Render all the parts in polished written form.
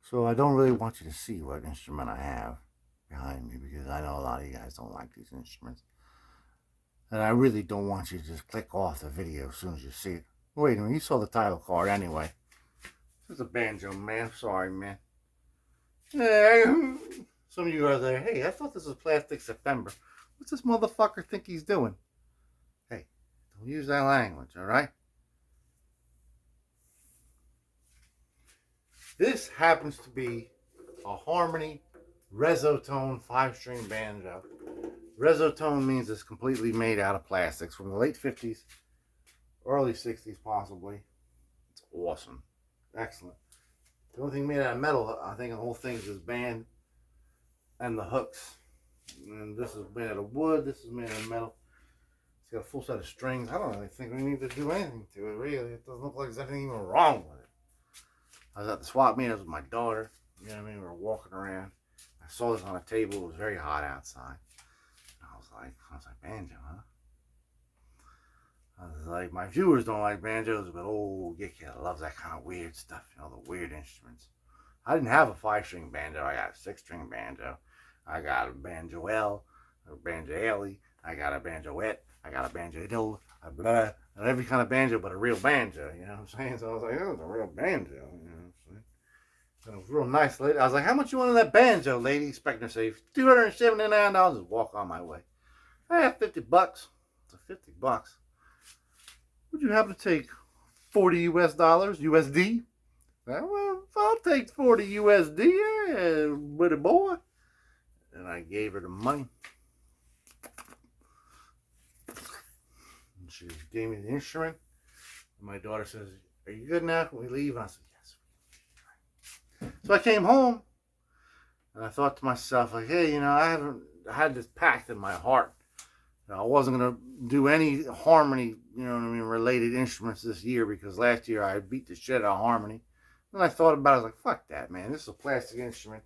So I don't really want you to see what instrument I have behind me because I know a lot of you guys don't like these instruments. And I really don't want you to just click off the video as soon as you see it. Wait a minute, you saw the title card anyway. This is a banjo, man. Sorry, man. Some of you are there. Hey, I thought this was Plastic September. What's this motherfucker think he's doing? Hey, don't use that language, all right? This happens to be a Harmony Reso-Tone 5-string banjo. Reso-Tone means it's completely made out of plastics from the late 50s, early 60s possibly. It's awesome. Excellent. The only thing made out of metal, I think the whole thing is this band and the hooks. And this is made out of wood, this is made out of metal. It's got a full set of strings. I don't really think we need to do anything to it, really. It doesn't look like there's anything even wrong with it. I was at the swap meet with my daughter. You know what I mean? We were walking around. I saw this on a table. It was very hot outside. I was like, banjo, huh? I was like, my viewers don't like banjos, but oh, Guitkits loves that kind of weird stuff, you know, the weird instruments. I didn't have a 5-string banjo. I got a 6-string banjo. I got a banjo L, a banjo Ellie. I got a banjoette. I got a banjo Dill, and every kind of banjo, but a real banjo. You know what I'm saying? So I was like, oh, it's a real banjo. You know what I'm saying? And it was real nice lady. I was like, how much you want on that banjo, lady? Expecting to say $279. Just walk on my way. I have $50. It's a $50. Would you happen to take 40 US dollars, USD? Well, I'll take 40 USD, yeah, buddy boy. And I gave her the money. And she gave me the instrument. And my daughter says, are you good now? Can we leave? And I said, yes. So I came home. And I thought to myself, like, hey, you know, I had this pact in my heart. I wasn't going to do any Harmony, you know what I mean, related instruments this year because last year I beat the shit out of Harmony. Then I thought about it, I was like, fuck that, man. This is a plastic instrument.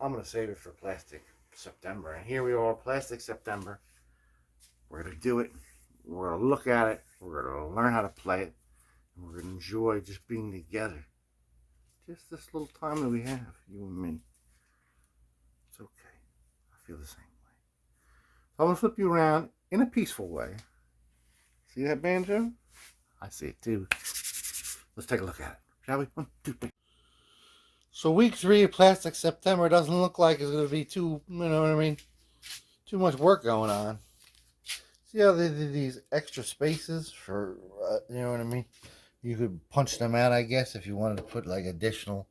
I'm going to save it for Plastic September. And here we are, Plastic September. We're going to do it. We're going to look at it. We're going to learn how to play it. And we're going to enjoy just being together. Just this little time that we have, you and me. It's okay. I feel the same. I'm going to flip you around in a peaceful way. See that banjo? I see it too. Let's take a look at it, shall we? 1, 2, 3. So week 3 of Plastic September doesn't look like it's going to be too, you know what I mean, too much work going on. See how they did these extra spaces for, you know what I mean? You could punch them out, I guess, if you wanted to put like additional,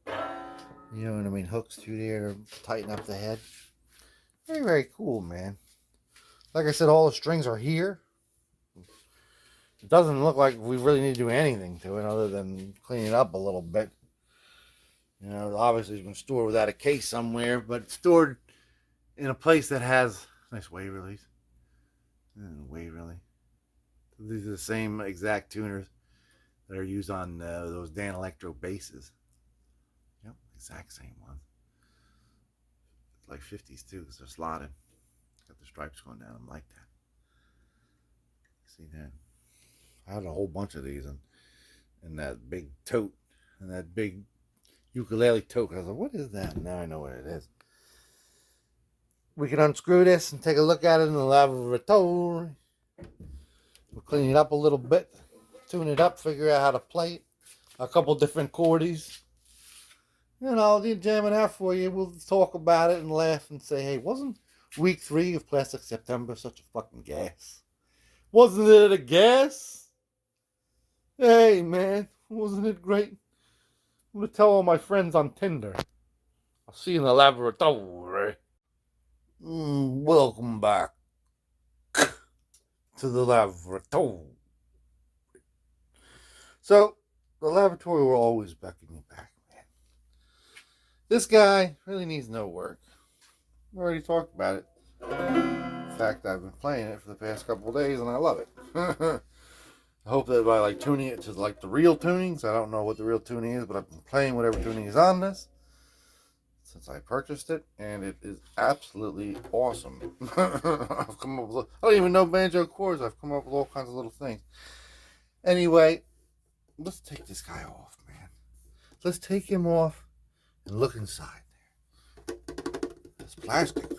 you know what I mean, hooks through there to tighten up the head. Very, very cool, man. Like I said, all the strings are here. It doesn't look like we really need to do anything to it other than clean it up a little bit. You know, obviously it's been stored without a case somewhere, but stored in a place that has nice wave release. Wave release. These are the same exact tuners that are used on those Dan Electro basses. Yep, exact same ones. Like 50s too, because they're slotted. Got the stripes going down them like that. See that? I had a whole bunch of these in that big tote, and that big ukulele tote. I was like, what is that? Now I know what it is. We can unscrew this and take a look at it in the laboratory. We'll clean it up a little bit, tune it up, figure out how to play it. A couple different chordies. You know, I'll jam it out for you. We'll talk about it and laugh and say, hey, wasn't week 3 of Plastic September such a fucking gas? Wasn't it a gas? Hey, man, wasn't it great? I'm going to tell all my friends on Tinder. I'll see you in the laboratory. Welcome back to the laboratory. So, the laboratory will always beckon you back, man. This guy really needs no work. We already talked about it. In fact, I've been playing it for the past couple of days and I love it. I hope that by like tuning it to like the real tunings, I don't know what the real tuning is, but I've been playing whatever tuning is on this since I purchased it, and it is absolutely awesome. I've come up with, I don't even know banjo chords. I've come up with all kinds of little things. Anyway, let's take this guy off, man. let's take him off and look inside there. It's plastic.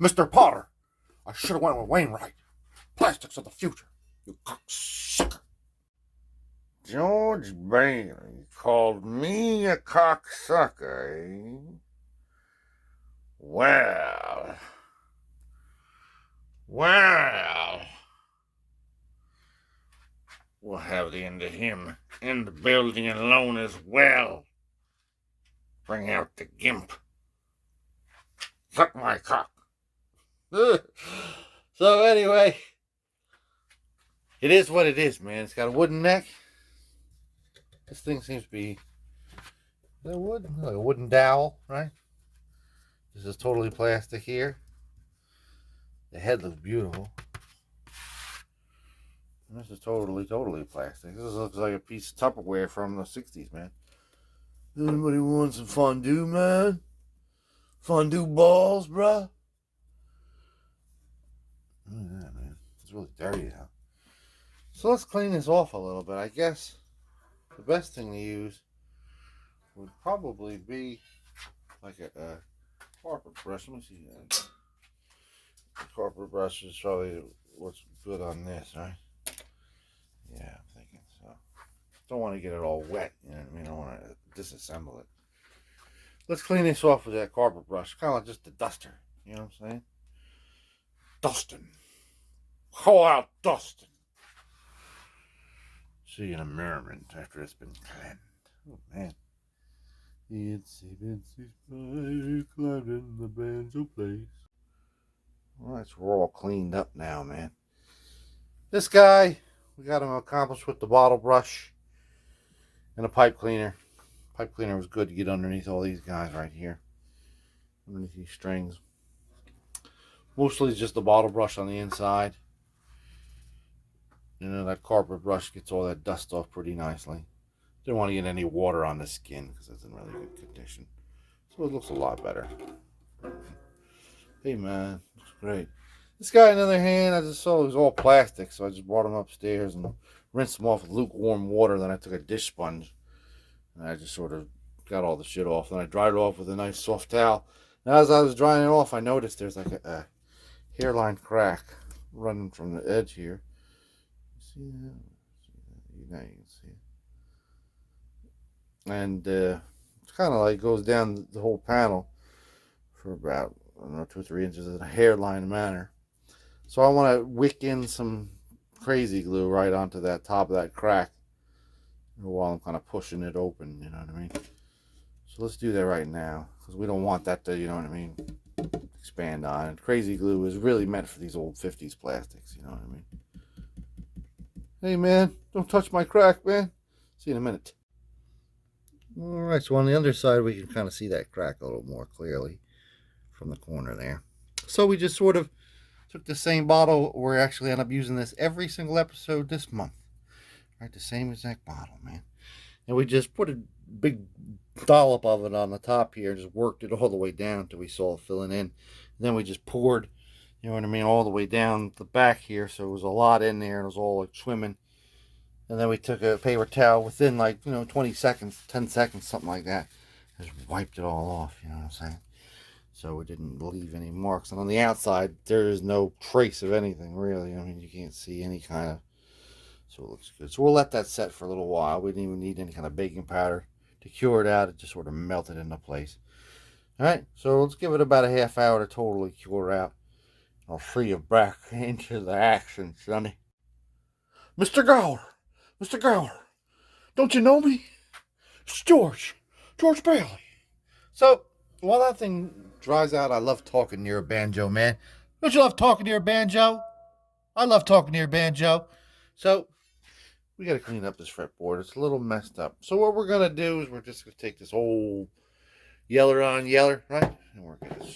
Mr. Potter, I should have went with Wainwright. Plastics of the future, you cocksucker. George Bailey called me a cocksucker, eh? Well, we'll have the end of him in the building alone as well. Bring out the gimp. Suck my cock. So anyway, it is what it is, man. It's got a wooden neck. This thing seems to be, is that wood? Like a wooden dowel, right? This is totally plastic here. The head looks beautiful. And this is totally plastic. This looks like a piece of Tupperware from the 60s, man. Anybody want some fondue, man? Fondue balls, bruh? Look at that, man. It's really dirty now. So let's clean this off a little bit. I guess the best thing to use would probably be like a carpet brush. Let me see that. The carpet brush is probably what's good on this, right? Yeah, I'm thinking so. Don't want to get it all wet, you know what I mean? I don't want to disassemble it. Let's clean this off with that carpet brush. Kind of like just a duster, you know what I'm saying? Dusting. Call out dusting. See you in a moment after it's been cleansed. Oh, man. Itsy bitsy spider climbed in the banjo place. All right, so we're all cleaned up now, man. This guy, we got him accomplished with the bottle brush and a pipe cleaner. Pipe cleaner was good to get underneath all these guys right here. Underneath these strings. Mostly just the bottle brush on the inside. You know, that carpet brush gets all that dust off pretty nicely. Didn't want to get any water on the skin because it's in really good condition. So it looks a lot better. Hey man, looks great. This guy, on the other hand, I just saw it was all plastic, so I just brought him upstairs and rinsed him off with lukewarm water. Then I took a dish sponge and I just sort of got all the shit off. Then I dried it off with a nice soft towel. Now as I was drying it off, I noticed there's like a hairline crack running from the edge here. See that? Now you can see it. And it's kind of like goes down the whole panel for about, I don't know, 2 or 3 inches in a hairline manner. So I want to wick in some crazy glue right onto that top of that crack while I'm kind of pushing it open, you know what I mean? So let's do that right now because we don't want that to, you know what I mean, expand on. And crazy glue is really meant for these old 50s plastics, you know what I mean? Hey man, don't touch my crack, man. See you in a minute. Alright, so on the other side we can kind of see that crack a little more clearly from the corner there. So we just sort of took the same bottle. We're actually end up using this every single episode this month. Right, the same exact bottle, man. And we just put a big dollop of it on the top here and just worked it all the way down until we saw it filling in. And then we just poured, you know what I mean, all the way down the back here. So it was a lot in there and it was all like swimming. And then we took a paper towel within like, 20 seconds, 10 seconds, something like that. Just wiped it all off, you know what I'm saying? So we didn't leave any marks. And on the outside, there is no trace of anything, really. I mean, you can't see any kind of... So it looks good. So we'll let that set for a little while. We didn't even need any kind of baking powder to cure it out. It just sort of melted into place. All right, so let's give it about a half hour to totally cure out. I'll free you back into the action, Sonny. Mr. Gower! Mr. Gower! Don't you know me? It's George Bailey. So, while that thing dries out, I love talking near a banjo, man. Don't you love talking near a banjo? I love talking near a banjo. So, we got to clean up this fretboard. It's a little messed up. So what we're going to do is we're just going to take this old yeller on yeller, right? And we're going to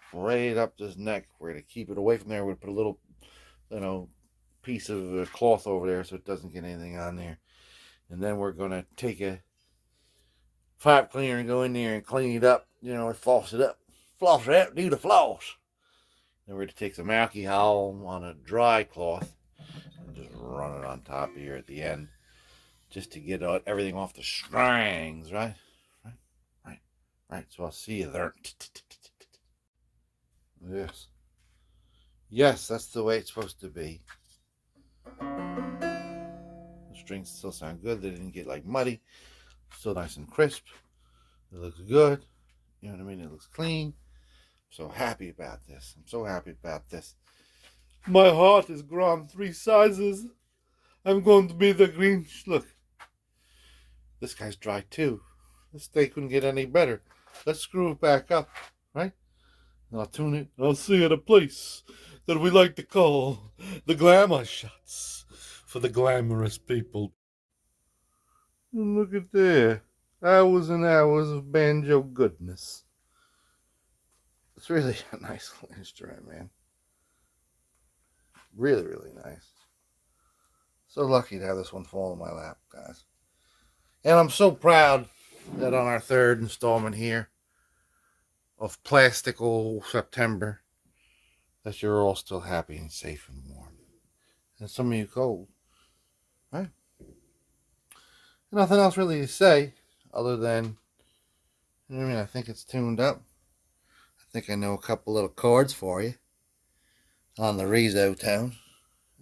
spray it up this neck. We're going to keep it away from there. We're going to put a little, piece of cloth over there so it doesn't get anything on there. And then we're going to take a pipe cleaner and go in there and clean it up, and floss it up. Floss it up, do the floss. Then we're going to take some alcohol on a dry cloth and just run it on top here at the end just to get everything off the strings, right? Right, so I'll see you there. Yes. Yes, that's the way it's supposed to be. The strings still sound good. They didn't get like muddy. Still nice and crisp. It looks good. You know what I mean? It looks clean. I'm so happy about this. I'm so happy about this. My heart has grown 3 sizes. I'm going to be the Grinch. Look. This guy's dry too. This day couldn't get any better. Let's screw it back up, right? And I'll tune it. I'll see at a place that we like to call the glamour shots for the glamorous people. And look at there. Hours and hours of banjo goodness. It's really a nice little instrument, man. Really, really nice. So lucky to have this one fall in my lap, guys. And I'm so proud that on our 3rd installment here of Plastical September, that you're all still happy and safe and warm. And some of you cold. Right? Nothing else really to say other than, I mean, I think it's tuned up. I think I know a couple little chords for you on the Reso-Tone.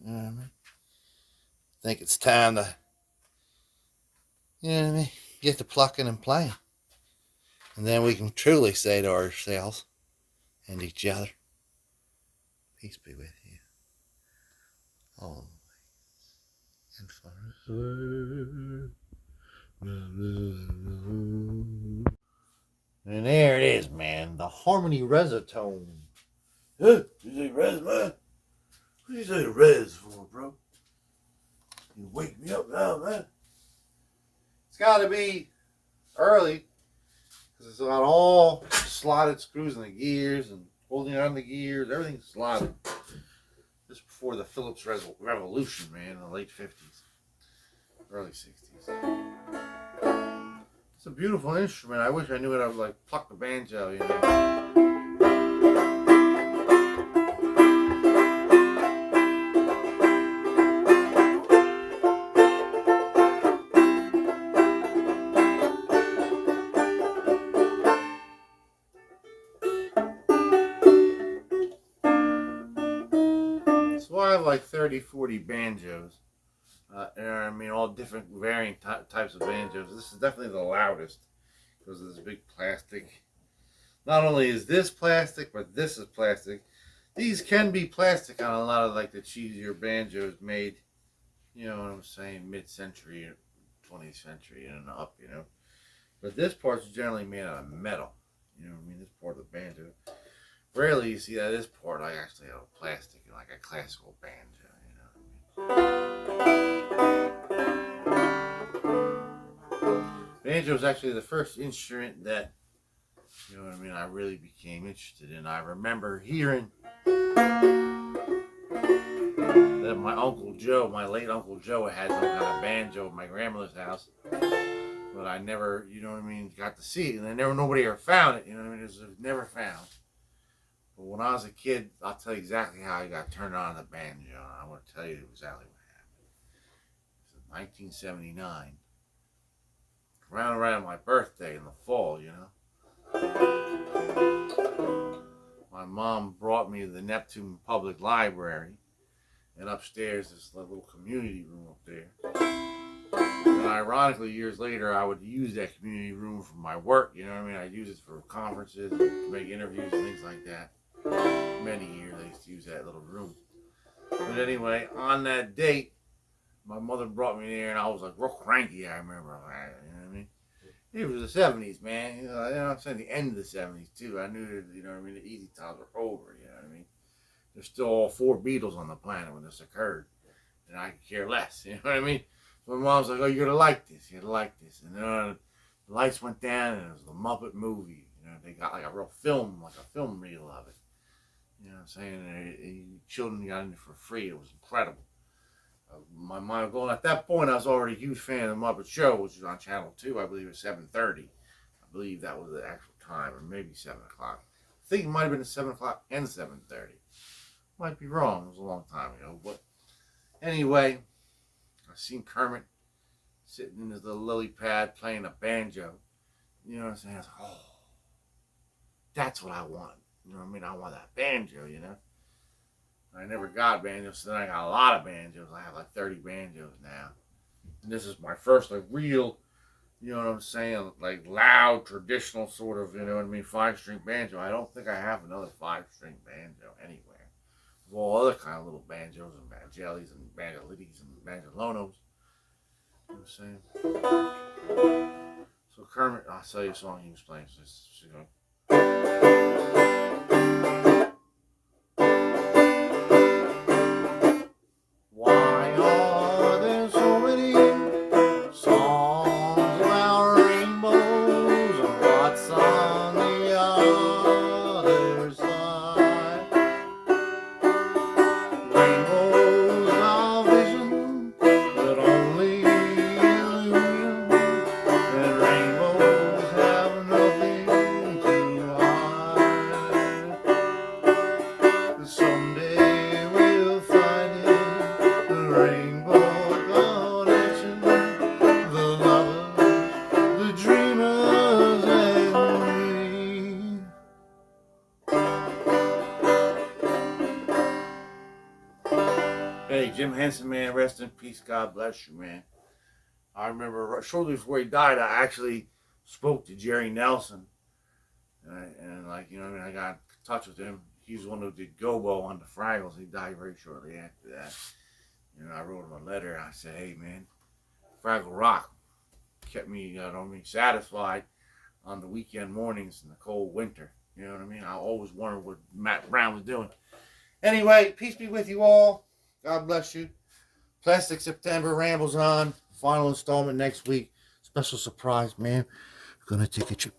You know what I mean? I think it's time to, you know what I mean, get to plucking and playing. And then we can truly say to ourselves and each other, peace be with you. Always and forever. And there it is, man. The Harmony Reso-Tone. Huh? You say res, man? What do you say res for, bro? You wake me up now, man. It's got to be early because it's got all slotted screws in the gears and holding on the gears. Everything's slotted. This before the Philips revolution, man, in the late 50s, early 60s. It's a beautiful instrument. I wish I knew it. I would like pluck the banjo, you know. So I have like 30, 40 banjos. And I mean, all different varying types of banjos. This is definitely the loudest because of this big plastic. Not only is this plastic, but this is plastic. These can be plastic on a lot of like the cheesier banjos made, you know what I'm saying, mid-century, 20th century and up, you know. But this part's generally made out of metal. You know what I mean? This part of the banjo. Rarely you see that this part I actually have a plastic, like a classical banjo, you know what I mean? Banjo was actually the first instrument that, you know what I mean, I really became interested in. I remember hearing that my Uncle Joe, my late Uncle Joe, had some kind of banjo at my grandmother's house. But I never, you know what I mean, got to see it. And nobody ever found it, you know what I mean? It was never found. But when I was a kid, I'll tell you exactly how I got turned on to the banjo. I want to tell you exactly what happened. It was 1979. Around my birthday in the fall, you know. My mom brought me to the Neptune Public Library, and upstairs there's a little community room up there. And ironically, years later, I would use that community room for my work, you know what I mean? I'd use it for conferences, to make interviews and things like that. Many years I used to use that little room. But anyway, on that date, my mother brought me there, and I was like real cranky, I remember. You know what I mean? It was the 70s, man. You know I'm saying? The end of the 70s, too. I knew that, you know what I mean, the easy times were over, you know what I mean? There's still all 4 Beatles on the planet when this occurred. And I could care less, you know what I mean? So my mom's like, oh, you're going to like this. You're going to like this. And then the lights went down, and it was the Muppet movie. You know, they got like a real film, like a film reel of it. You know what I'm saying? And children got in it for free. It was incredible. My mind going at that point, I was already a huge fan of the Muppet Show, which was on Channel 2. I believe it was 7:30. I believe that was the actual time, or maybe 7 o'clock. I think it might have been at 7 o'clock and 7:30. Might be wrong. It was a long time ago. But anyway, I seen Kermit sitting in his little lily pad playing a banjo. You know what I'm saying? I was like, oh, That's what I want. You know what I mean? I want that banjo, you know? I never got banjos, so then I got a lot of banjos. I have like 30 banjos now. And this is my first like real, you know what I'm saying, like loud, traditional sort of, you know what I mean, 5-string banjo. I don't think I have another 5-string banjo anywhere. There's all other kind of little banjos and banjelies and banjolitis and banjolonos. You know what I'm saying? So Kermit, I'll tell you a song he was playing. So you know. Why are there so many songs about rainbows and what's on the other side? Rainbows are vision, but only illusion, and rainbows have nothing to hide. Someday we'll find it, the rainbow connection, the lovers, the dreamers, and me. Hey, Jim Henson, man, rest in peace. God bless you, man. I remember shortly before he died, I actually spoke to Jerry Nelson. And like, you know what I mean? I got in touch with him. He's the one who did Gobo on the Fraggles. He died very shortly after that. You know, I wrote him a letter. I said, hey, man, Fraggle Rock kept me, you know what I mean, satisfied on the weekend mornings in the cold winter. You know what I mean? I always wondered what Matt Brown was doing. Anyway, peace be with you all. God bless you. Plastic September rambles on. Final installment next week. Special surprise, man. We're going to take a chip.